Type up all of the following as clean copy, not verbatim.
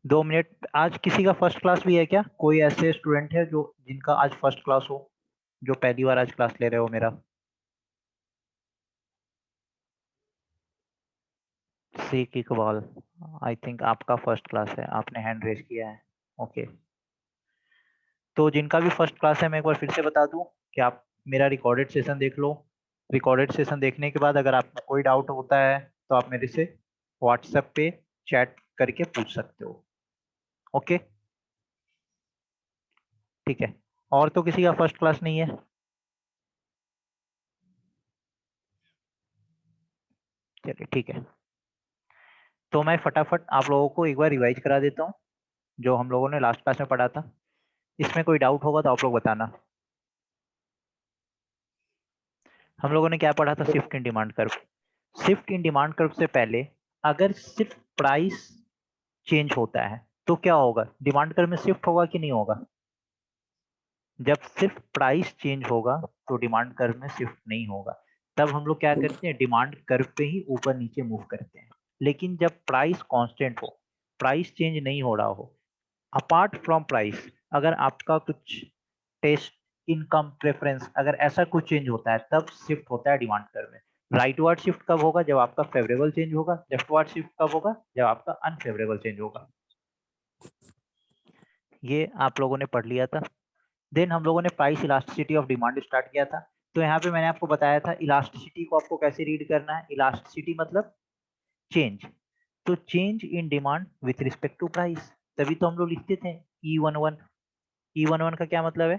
2 minute. आज किसी का फर्स्ट क्लास भी है क्या? कोई ऐसे स्टूडेंट है जो जिनका आज फर्स्ट क्लास हो, जो पहली बार आज क्लास ले रहे हो मेरा? शेख इकबाल, आई थिंक आपका फर्स्ट क्लास है, आपने हैंड रेज किया है। ओके, तो जिनका भी फर्स्ट क्लास है मैं एक बार फिर से बता दूं कि आप मेरा रिकॉर्डेड सेशन देख लो। रिकॉर्डेड सेशन देखने के बाद अगर आपको कोई डाउट होता है तो आप मेरे से व्हाट्सएप पे चैट करके पूछ सकते हो। ओके, ठीक है। और तो किसी का फर्स्ट क्लास नहीं है? चलिए ठीक है, तो मैं फटाफट आप लोगों को एक बार रिवाइज करा देता हूँ जो हम लोगों ने लास्ट क्लास में पढ़ा था। इसमें कोई डाउट होगा तो आप लोग बताना। हम लोगों ने क्या पढ़ा था? Shift in demand curve. Shift in demand curve से पहले अगर सिर्फ प्राइस चेंज होता है तो क्या होगा? डिमांड कर्व में शिफ्ट होगा कि नहीं होगा? जब सिर्फ प्राइस चेंज होगा तो डिमांड कर्व में शिफ्ट नहीं होगा। तब हम लोग क्या करते हैं? डिमांड कर्व पे ही ऊपर नीचे मूव करते हैं। लेकिन जब प्राइस कांस्टेंट हो, प्राइस चेंज नहीं हो रहा हो, अपार्ट फ्रॉम प्राइस, अगर आपका कुछ टेस्ट, इनकम, प्रेफरेंस, अगर ऐसा कुछ चेंज होता है तब शिफ्ट होता है डिमांड कर्व में। राइटवर्ड शिफ्ट कब होगा? जब आपका फेवरेबल चेंज होगा। लेफ्टवर्ड शिफ्ट कब होगा? जब आपका अनफेवरेबल चेंज होगा। ये आप लोगों ने पढ़ लिया था। देन हम लोगों ने price elasticity of demand start किया था। तो यहाँ पे मैंने आपको बताया था इलास्टिसिटी को आपको कैसे रीड करना है। इलास्टिसिटी मतलब चेंज। तो change in demand with respect to price, तभी तो हम लोग लिखते थे E11। E11 का क्या मतलब है?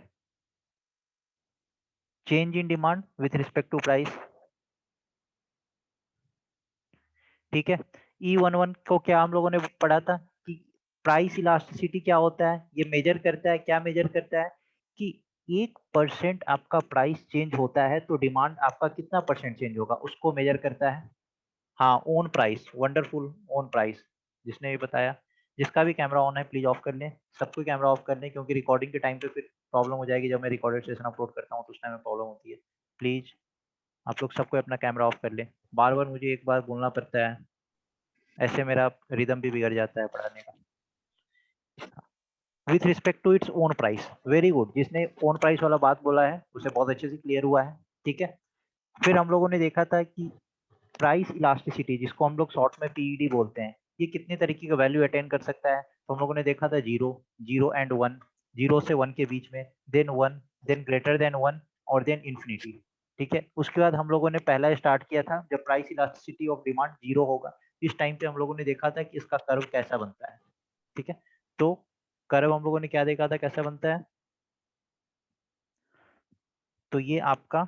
Change in demand with respect to price. ठीक है। E11 को क्या हम लोगों ने पढ़ा था कि प्राइस इलास्टिसिटी क्या होता है? ये मेजर करता है, क्या मेजर करता है कि 1% आपका प्राइस चेंज होता है तो डिमांड आपका कितना परसेंट चेंज होगा, उसको मेजर करता है। हाँ, own price, wonderful, own price. जिसने भी बताया, जिसका भी कैमरा ऑन है प्लीज ऑफ कर लें, सबको कैमरा ऑफ कर लें, क्योंकि रिकॉर्डिंग के टाइम पे फिर प्रॉब्लम हो जाएगी। जब मैं रिकॉर्डेड सेशन अपलोड करता हूँ तो उस टाइम में प्रॉब्लम होती है। प्लीज आप लोग सबको अपना कैमरा ऑफ कर लें। बार बार मुझे एक बार बोलना पड़ता है, ऐसे मेरा रिदम भी बिगड़ जाता है पढ़ाने का। With respect to its own price, very good. जिसने ओन प्राइस वाला बात बोला है उसे बहुत अच्छे से क्लियर हुआ है। ठीक है। फिर हम लोगों ने देखा था कि प्राइस इलास्टिसिटी, जिसको हम लोग शॉर्ट में पीईडी बोलते हैं, ये कितने तरीके का वैल्यू अटेन कर सकता है? तो हम लोगों ने देखा था 0, 0 एंड 1, 0 से 1 के बीच में, देन 1, देन ग्रेटर देन 1 और देन इन्फिनिटी। ठीक है। उसके बाद हम लोगों ने पहला स्टार्ट किया था जब प्राइस इलास्टिसिटी ऑफ डिमांड 0 होगा। इस टाइम पे हम लोगों ने देखा था कि इसका कर्व कैसा बनता है। ठीक है। तो कर्व हम लोगों ने क्या देखा था कैसा बनता है? तो ये आपका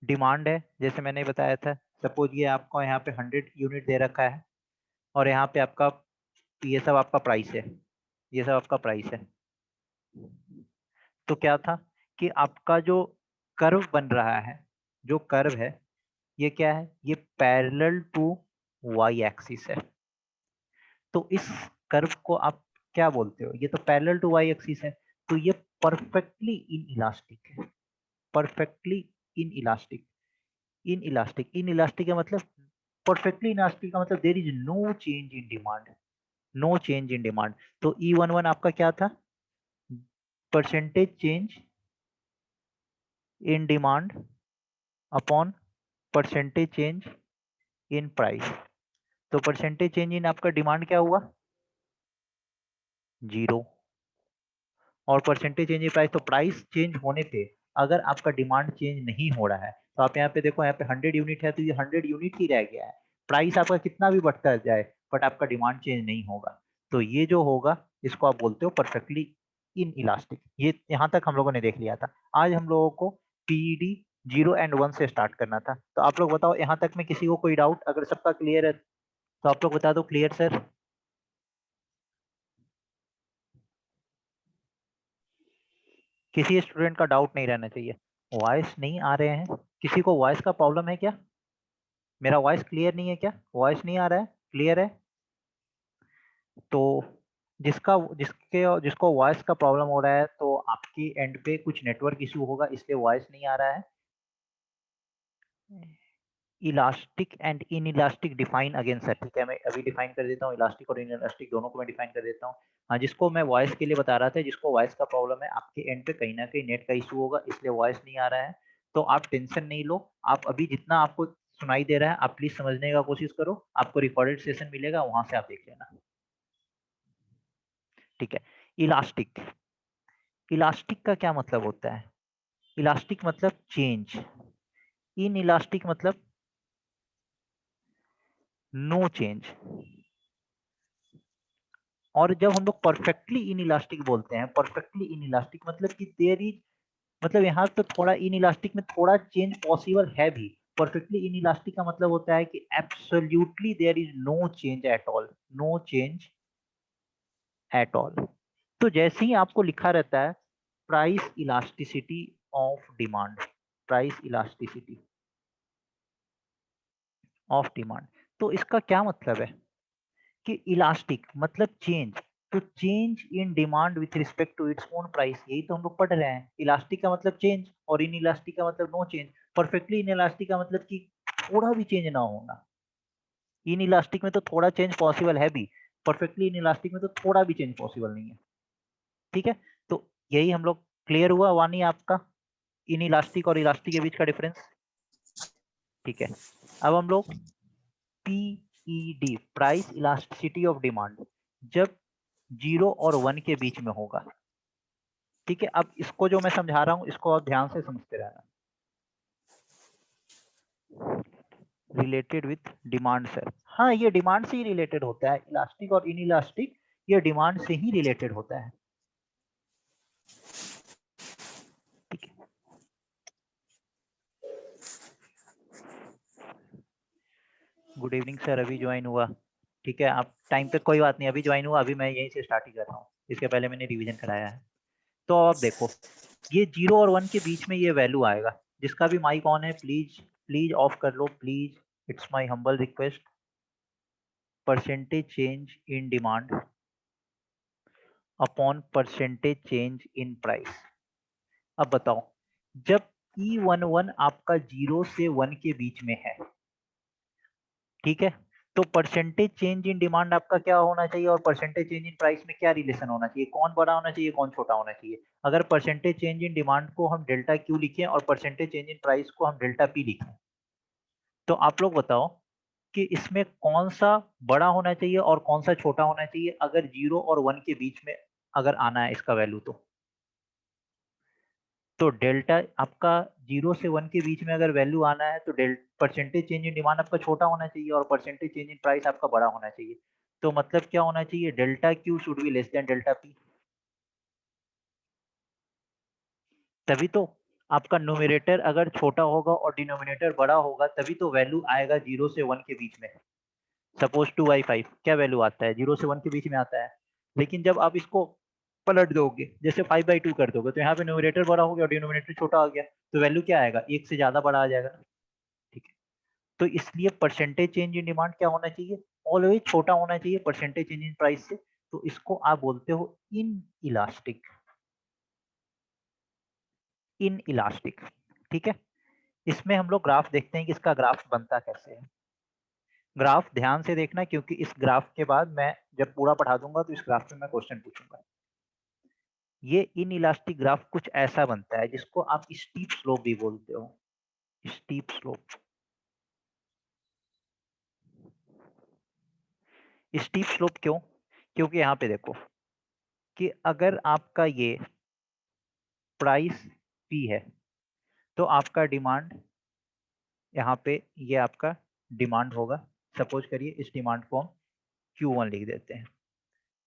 डिमांड है, जैसे मैंने बताया था। सपोज ये आपको यहाँ पे 100 यूनिट दे रखा है और यहाँ पे आपका, ये सब आपका प्राइस है, ये सब आपका प्राइस है। तो क्या था कि आपका जो कर्व बन रहा है, जो कर्व है, ये क्या है? ये पैरेलल टू वाई एक्सिस है। तो इस कर्व को आप क्या बोलते हो? ये तो पैरेलल टू वाई एक्सिस है, तो ये परफेक्टली इन इलास्टिक है। Perfectly inelastic. Inelastic, inelastic का मतलब, परफेक्टली इलास्टिक का मतलब there is no change in demand, no change in demand. तो E11 आपका क्या था? Percentage change in demand upon percentage change in price. तो परसेंटेज चेंज इन आपका डिमांड क्या हुआ? 0। और परसेंटेज चेंज इन प्राइस, तो प्राइस चेंज होने पे अगर आपका डिमांड चेंज नहीं हो रहा है तो आप यहाँ पे देखो, यहाँ पे 100 यूनिट है तो ये 100 यूनिट ही रह गया है। प्राइस आपका कितना भी बढ़ता जाए बट आपका डिमांड चेंज नहीं होगा। तो ये जो होगा इसको आप बोलते हो परफेक्टली इन इलास्टिक। ये यहाँ तक हम लोगों ने देख लिया था। आज हम लोगों को पीईडी 0 एंड 1 से स्टार्ट करना था। तो आप लोग बताओ यहाँ तक में किसी को कोई डाउट? अगर सबका क्लियर है तो आप लोग बता दो क्लियर सर। किसी स्टूडेंट का डाउट नहीं रहना चाहिए। वॉइस नहीं आ रहे हैं? किसी को वॉइस का प्रॉब्लम है क्या? मेरा वॉइस क्लियर नहीं है क्या? वॉइस नहीं आ रहा है? क्लियर है? तो जिसका जिसके जिसको वॉइस का प्रॉब्लम हो रहा है तो आपकी एंड पे कुछ नेटवर्क इशू होगा, इसलिए वॉइस नहीं आ रहा है। Elastic and in elastic define again sir. ठीक है, मैं अभी डिफाइन कर देता हूँ, इलास्टिक और इन इलास्टिक दोनों को मैं डिफाइन कर देता हूँ। हाँ, जिसको मैं वॉइस के लिए बता रहा था, जिसको वॉइस का प्रॉब्लम है, आपके एंड पे कहीं ना कहीं नेट का इशू होगा, इसलिए वॉइस नहीं आ रहा है, तो आप टेंशन नहीं लो। आप अभी जितना आपको सुनाई दे रहा है आप प्लीज समझने का कोशिश करो, आपको रिकॉर्डेड सेशन मिलेगा, वहां से आप देख लेना। ठीक है, इलास्टिक, इलास्टिक का क्या मतलब होता है? इलास्टिक मतलब चेंज, इन इलास्टिक मतलब नो चेंज। और जब हम लोग परफेक्टली इन इलास्टिक बोलते हैं, परफेक्टली इन इलास्टिक मतलब कि देयर इज, मतलब यहाँ तो थोड़ा इन इलास्टिक में थोड़ा चेंज पॉसिबल है भी। परफेक्टली इन इलास्टिक का मतलब होता है कि absolutely there is no change at all, no change at all. तो जैसे ही आपको लिखा रहता है price elasticity of demand, price elasticity of demand, तो इसका क्या मतलब है कि इलास्टिक मतलब चेंज, तो change in demand with respect to its own price, यही तो हम लोग पढ़ रहे हैं। इलास्टिक का मतलब चेंज और इन इलास्टिक का मतलब no change. Perfectly inelastic का मतलब कि थोड़ा भी चेंज ना होना। इन इलास्टिक में तो थोड़ा चेंज पॉसिबल है भी, परफेक्टली इन इलास्टिक में तो थोड़ा भी चेंज पॉसिबल नहीं है। ठीक है, तो यही हम लोग क्लियर हुआ वानी आपका इन इलास्टिक और इलास्टिक के बीच का डिफरेंस। ठीक है, अब हम लोग PED, price elasticity of demand, जब 0 और 1 के बीच में होगा। ठीक है, अब इसको जो मैं समझा रहा हूं इसको आप ध्यान से समझते रहना। रिलेटेड विथ डिमांड सर, हाँ ये डिमांड से ही रिलेटेड होता है, इलास्टिक और इन इलास्टिक ये डिमांड से ही रिलेटेड होता है। ठीक है, गुड इवनिंग सर, अभी ज्वाइन हुआ। ठीक है, आप टाइम पे कोई बात नहीं, अभी ज्वाइन हुआ, अभी मैं यहीं से स्टार्ट ही कर रहा हूँ, इसके पहले मैंने रिवीजन कराया है। तो आप देखो ये 0 और 1 के बीच में ये वैल्यू आएगा। जिसका भी माइक ऑन है प्लीज प्लीज ऑफ कर लो please, it's my humble request. Percentage change in demand upon percentage change in price. अब बताओ, जब E11 आपका 0 से 1 के बीच में है, ठीक है, तो परसेंटेज चेंज इन डिमांड आपका क्या होना चाहिए और परसेंटेज चेंज इन प्राइस में क्या रिलेशन होना चाहिए? कौन बड़ा होना चाहिए, कौन छोटा होना चाहिए? अगर परसेंटेज चेंज इन डिमांड को हम डेल्टा क्यू लिखें और परसेंटेज चेंज इन प्राइस को हम डेल्टा पी लिखें, तो आप लोग बताओ कि इसमें कौन सा बड़ा होना चाहिए और कौन सा छोटा होना चाहिए अगर 0 और 1 के बीच में अगर आना है इसका वैल्यू? तो डेल्टा आपका 0 से 1 के बीच में अगर वैल्यू आना है तो परसेंटेज चेंज इन डिमांड आपका छोटा होना चाहिए और परसेंटेज चेंज इन प्राइस आपका बड़ा होना चाहिए। तो मतलब क्या होना चाहिए, delta Q should be less than delta P. तभी तो आपका न्यूमरेटर अगर छोटा होगा और डिनोमिनेटर बड़ा होगा तभी तो वैल्यू आएगा 0 से 1 के बीच में। सपोज 2/5 क्या वैल्यू आता है, 0 से 1 के बीच में आता है। लेकिन जब आप इसको पलट दोगे, जैसे 5/2 कर दोगे, तो यहाँ पे न्यूमरेटर बड़ा हो गया और डिनोमिनेटर छोटा हो गया, तो वैल्यू क्या आएगा, एक से ज्यादा बड़ा आ जाएगा ना। ठीक है, तो इसलिए परसेंटेज चेंज इन डिमांड क्या होना चाहिए, ऑलवेज छोटा होना चाहिए परसेंटेज चेंज इन प्राइस से। तो इसको आप बोलते हो इन इलास्टिक, इन इलास्टिक। ठीक है, इसमें हम लोग ग्राफ देखते हैं कि इसका ग्राफ बनता कैसे है। ग्राफ ध्यान से देखना क्योंकि इस ग्राफ के बाद मैं जब पूरा पढ़ा दूंगा तो इस ग्राफ में मैं क्वेश्चन पूछूंगा। ये इन इलास्टिक ग्राफ कुछ ऐसा बनता है जिसको आप स्टीप स्लोप भी बोलते हो, स्टीप स्लोप। स्टीप स्लोप क्यों? क्योंकि यहाँ पे देखो कि अगर आपका ये प्राइस पी है तो आपका डिमांड यहाँ पे ये आपका डिमांड होगा। सपोज करिए इस डिमांड को हम Q1 लिख देते हैं।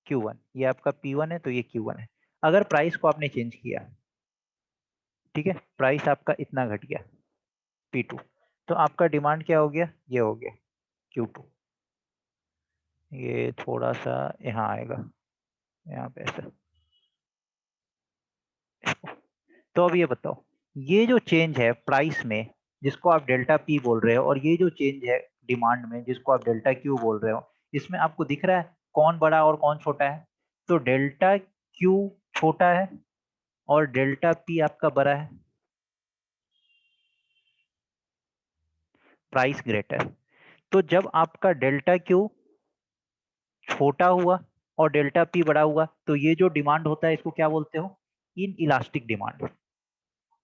Q1 ये आपका P1 है तो ये Q1 है। अगर प्राइस को आपने चेंज किया, ठीक है, प्राइस आपका इतना घट गया P2, तो आपका डिमांड क्या हो गया, ये हो गया Q2। ये थोड़ा सा यहाँ आएगा, यहाँ पे ऐसा। तो अब ये बताओ, ये जो चेंज है प्राइस में जिसको आप डेल्टा पी बोल रहे हो और ये जो चेंज है डिमांड में जिसको आप डेल्टा क्यू बोल रहे हो, इसमें आपको दिख रहा है कौन बड़ा और कौन छोटा है? तो डेल्टा क्यू छोटा है और डेल्टा पी आपका बड़ा है। Price greater. तो जब आपका डेल्टा क्यू छोटा हुआ और डेल्टा पी बड़ा हुआ तो ये जो डिमांड होता है इसको क्या बोलते हो? In elastic demand.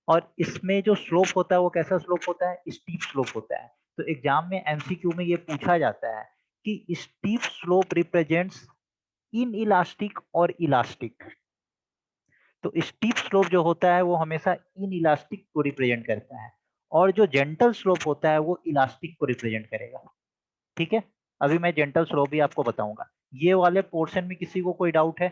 और इसमें जो स्लोप होता है वो कैसा स्लोप होता है? स्टीप स्लोप होता है। तो एग्जाम में एमसीक्यू में ये पूछा जाता है कि steep slope represents in elastic और इलास्टिक। तो स्टीप स्लोप जो होता है वो हमेशा इन इलास्टिक को रिप्रेजेंट करता है और जो जेंटल स्लोप होता है वो इलास्टिक को रिप्रेजेंट करेगा। ठीक है, अभी मैं जेंटल स्लोप भी आपको बताऊंगा। ये वाले पोर्शन में किसी को कोई डाउट है?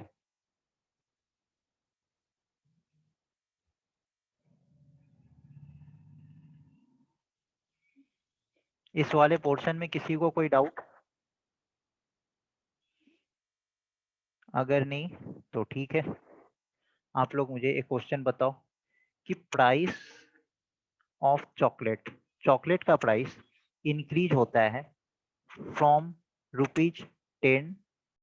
इस वाले पोर्शन में किसी को कोई डाउट? अगर नहीं तो ठीक है, आप लोग मुझे एक क्वेश्चन बताओ कि प्राइस ऑफ चॉकलेट, चॉकलेट का प्राइस इंक्रीज होता है फ्रॉम रुपीज 10